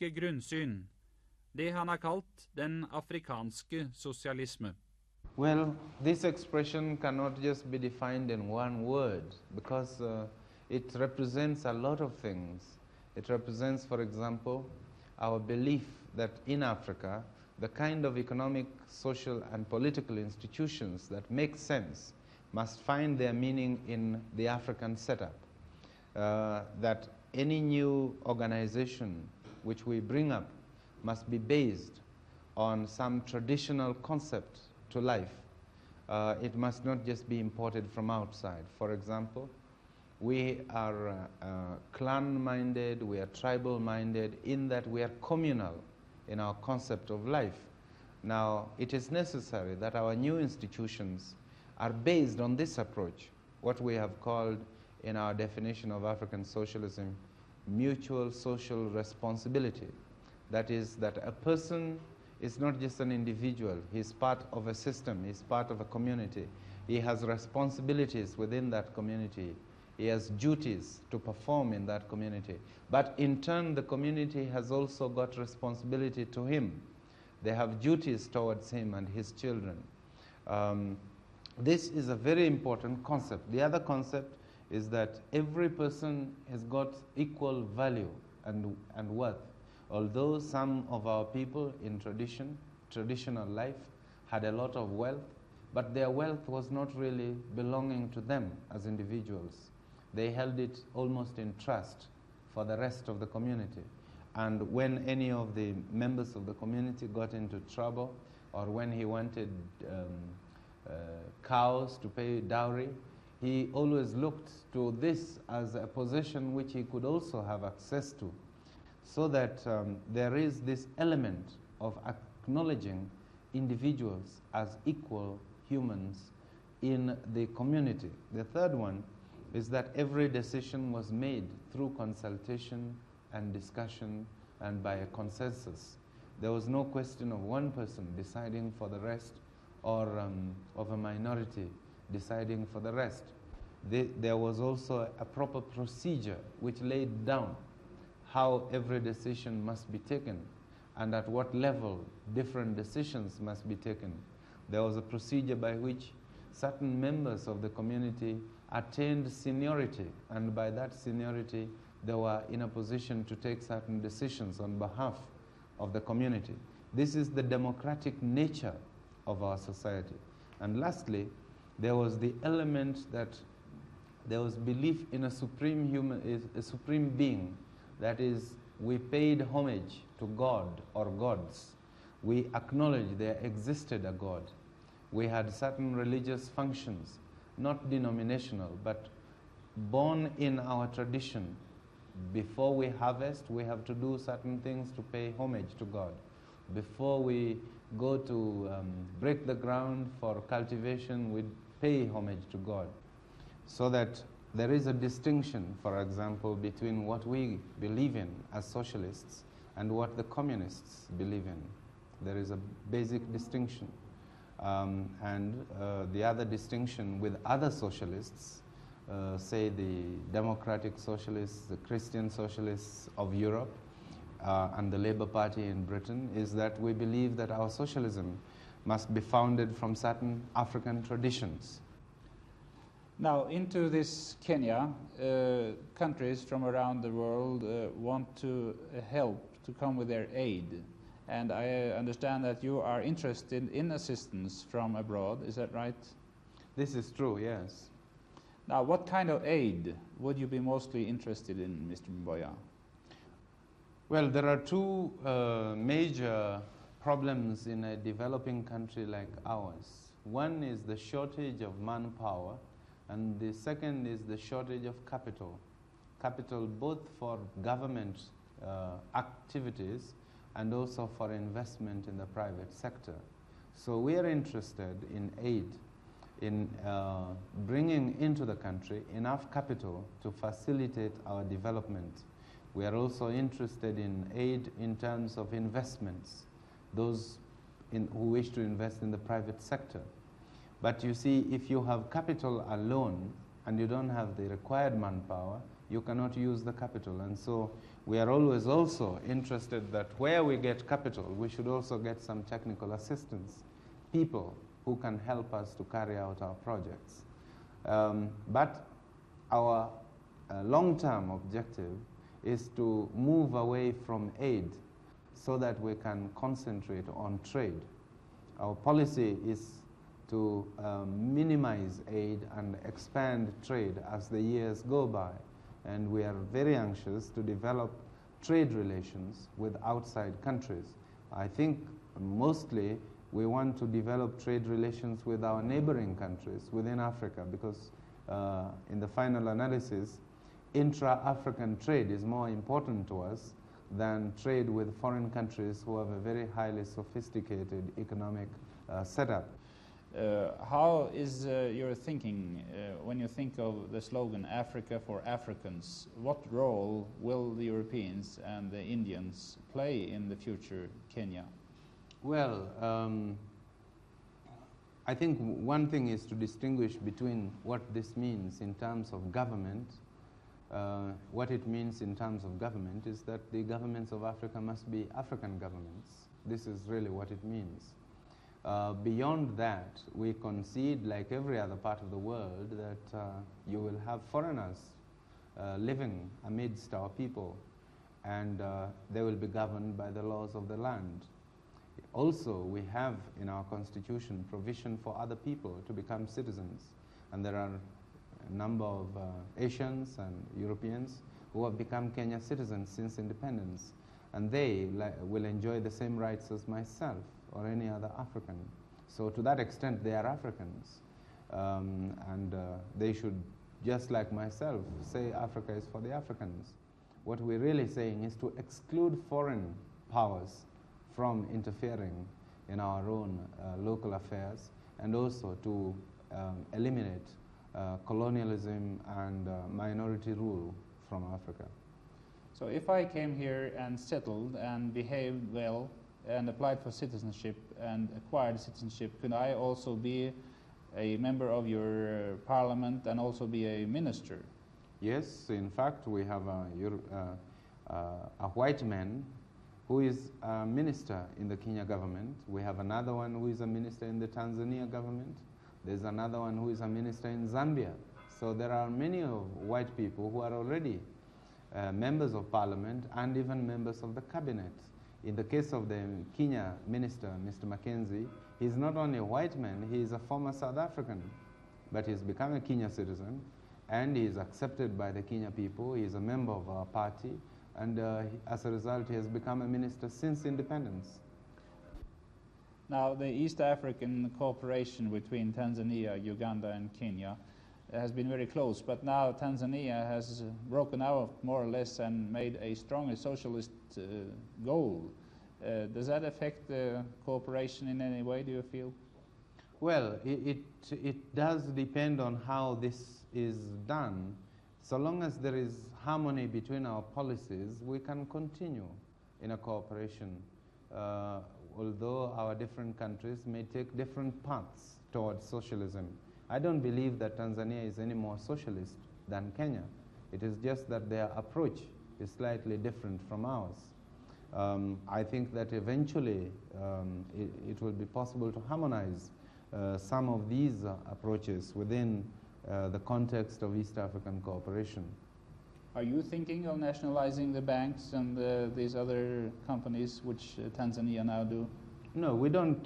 rekke grunnsyn, det han har kalt den afrikanske sosialisme. Well, this expression cannot just be defined in one word because it represents a lot of things. It represents, for example, our belief that in Africa, the kind of economic, social, and political institutions that make sense must find their meaning in the African setup. That any new organization which we bring up must be based on some traditional concept to life. It must not just be imported from outside. For example, we are clan-minded, we are tribal-minded in that we are communal in our concept of life. Now, it is necessary that our new institutions are based on this approach, what we have called in our definition of African socialism, mutual social responsibility. That is, that a person is not just an individual, he's part of a system, he's part of a community. He has responsibilities within that community. He has duties to perform in that community. But in turn, the community has also got responsibility to him. They have duties towards him and his children. This is a very important concept. The other concept is that every person has got equal value and worth. Although some of our people in traditional life had a lot of wealth, but their wealth was not really belonging to them as individuals. They held it almost in trust for the rest of the community. And when any of the members of the community got into trouble, or when he wanted cows to pay dowry, he always looked to this as a possession which he could also have access to. So that there is this element of acknowledging individuals as equal humans in the community. The third one is that every decision was made through consultation and discussion and by a consensus. There was no question of one person deciding for the rest or of a minority deciding for the rest. There was also a proper procedure which laid down how every decision must be taken and at what level different decisions must be taken. There was a procedure by which certain members of the community attained seniority, and by that seniority they were in a position to take certain decisions on behalf of the community. This is the democratic nature of our society. And lastly, there was the element that there was belief in a supreme being. That is, we paid homage to God or gods. We acknowledged there existed a God. We had certain religious functions, not denominational, but born in our tradition. Before we harvest, we have to do certain things to pay homage to God. Before we go to break the ground for cultivation, we pay homage to God. So that there is a distinction, for example, between what we believe in as socialists and what the communists believe in. There is a basic distinction. And the other distinction with other socialists, say the democratic socialists, the Christian socialists of Europe, and the Labour Party in Britain, is that we believe that our socialism must be founded from certain African traditions. Now, into this Kenya, countries from around the world want to help to come with their aid. And I understand that you are interested in assistance from abroad, is that right? This is true, yes. Now, what kind of aid would you be mostly interested in, Mr. Mboya? Well, there are two major problems in a developing country like ours. One is the shortage of manpower, and the second is the shortage of capital. Capital both for government activities and also for investment in the private sector. So we are interested in aid, in bringing into the country enough capital to facilitate our development. We are also interested in aid in terms of investments, those who wish to invest in the private sector. But you see, if you have capital alone and you don't have the required manpower, you cannot use the capital. And so we are always also interested that where we get capital, we should also get some technical assistance, people who can help us to carry out our projects. But our long-term objective is to move away from aid so that we can concentrate on trade. Our policy is to minimize aid and expand trade as the years go by. And we are very anxious to develop trade relations with outside countries. I think mostly we want to develop trade relations with our neighboring countries within Africa, because in the final analysis, intra-African trade is more important to us than trade with foreign countries who have a very highly sophisticated economic setup. How is your thinking when you think of the slogan Africa for Africans? What role will the Europeans and the Indians play in the future Kenya? Well, I think one thing is to distinguish between what this means in terms of government. What it means in terms of government is that the governments of Africa must be African governments. This is really what it means. Beyond that, we concede, like every other part of the world, that you will have foreigners living amidst our people, and they will be governed by the laws of the land. Also, we have in our constitution provision for other people to become citizens, and there are a number of Asians and Europeans who have become Kenyan citizens since independence, and they will enjoy the same rights as myself or any other African. So to that extent, they are Africans. And they should, just like myself, say Africa is for the Africans. What we're really saying is to exclude foreign powers from interfering in our own local affairs, and also to eliminate colonialism and minority rule from Africa. So if I came here and settled and behaved well and applied for citizenship and acquired citizenship, could I also be a member of your parliament and also be a minister? Yes, in fact, we have a white man who is a minister in the Kenya government. We have another one who is a minister in the Tanzania government. There's another one who is a minister in Zambia. So there are many white people who are already members of parliament and even members of the cabinet. In the case of the Kenya minister, Mr. Mackenzie, he's not only a white man, he is a former South African, but he's become a Kenya citizen, and he is accepted by the Kenya people. He is a member of our party, and as a result, he has become a minister since independence. Now, the East African cooperation between Tanzania, Uganda, and Kenya has been very close, but now Tanzania has broken out more or less and made a strongly socialist goal. Does that affect the cooperation in any way, do you feel? Well, it does depend on how this is done. So long as there is harmony between our policies, we can continue in a cooperation, although our different countries may take different paths towards socialism. I don't believe that Tanzania is any more socialist than Kenya. It is just that their approach is slightly different from ours. I think that eventually it will be possible to harmonize some of these approaches within the context of East African cooperation. Are you thinking of nationalizing the banks and these other companies which Tanzania now do? No, we don't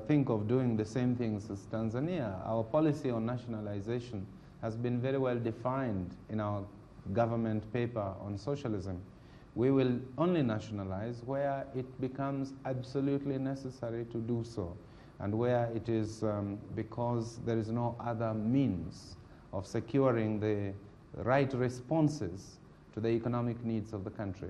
think of doing the same things as Tanzania. Our policy on nationalization has been very well defined in our government paper on socialism. We will only nationalize where it becomes absolutely necessary to do so, and where it is because there is no other means of securing the right responses to the economic needs of the country.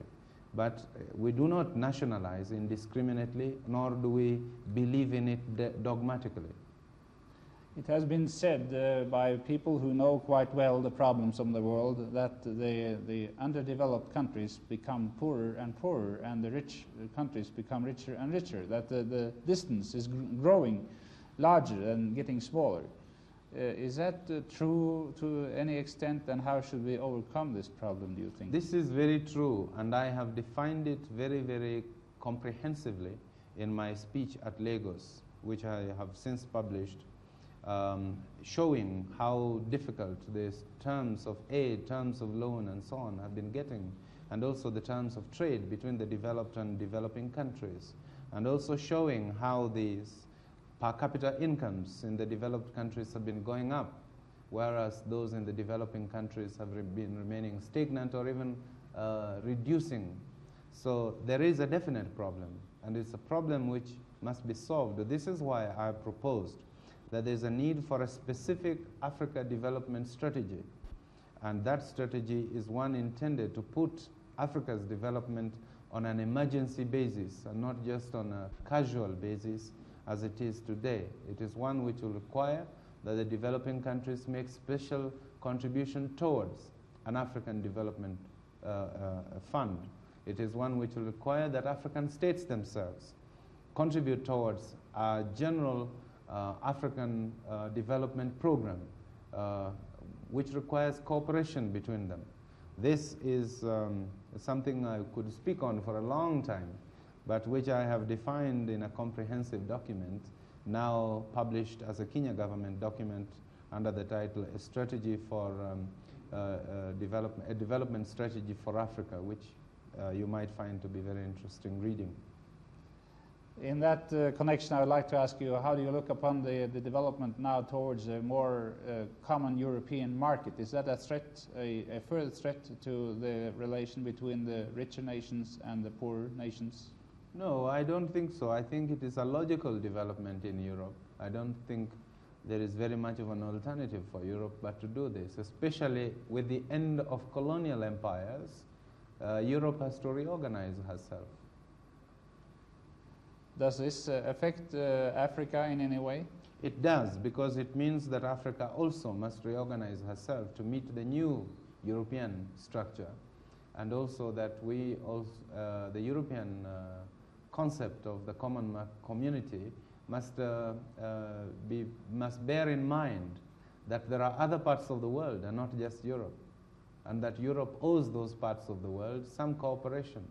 But we do not nationalize indiscriminately, nor do we believe in it dogmatically. It has been said by people who know quite well the problems of the world that the underdeveloped countries become poorer and poorer, and the rich countries become richer and richer, that the distance is growing larger and getting smaller. Is that true to any extent, and how should we overcome this problem, do you think? This is very true, and I have defined it very, very comprehensively in my speech at Lagos, which I have since published, showing how difficult these terms of aid, terms of loan, and so on have been getting, and also the terms of trade between the developed and developing countries, and also showing how these per capita incomes in the developed countries have been going up, whereas those in the developing countries have been remaining stagnant or even reducing. So there is a definite problem, and it's a problem which must be solved. This is why I proposed that there's a need for a specific Africa development strategy, and that strategy is one intended to put Africa's development on an emergency basis and not just on a casual basis as it is today. It is one which will require that the developing countries make special contribution towards an African development fund. It is one which will require that African states themselves contribute towards a general African development program, which requires cooperation between them. This is something I could speak on for a long time, but which I have defined in a comprehensive document, now published as a Kenya government document under the title A Strategy for a Development Strategy for Africa, which you might find to be very interesting reading. In that connection, I would like to ask you, how do you look upon the development now towards a more common European market? Is that a threat, a further threat to the relation between the richer nations and the poorer nations? No, I don't think so. I think it is a logical development in Europe. I don't think there is very much of an alternative for Europe but to do this, especially with the end of colonial empires. Europe has to reorganize herself. Does this affect Africa in any way? It does, because it means that Africa also must reorganize herself to meet the new European structure, and also that we also, the European concept of the common community must bear in mind that there are other parts of the world and not just Europe, and that Europe owes those parts of the world some cooperation.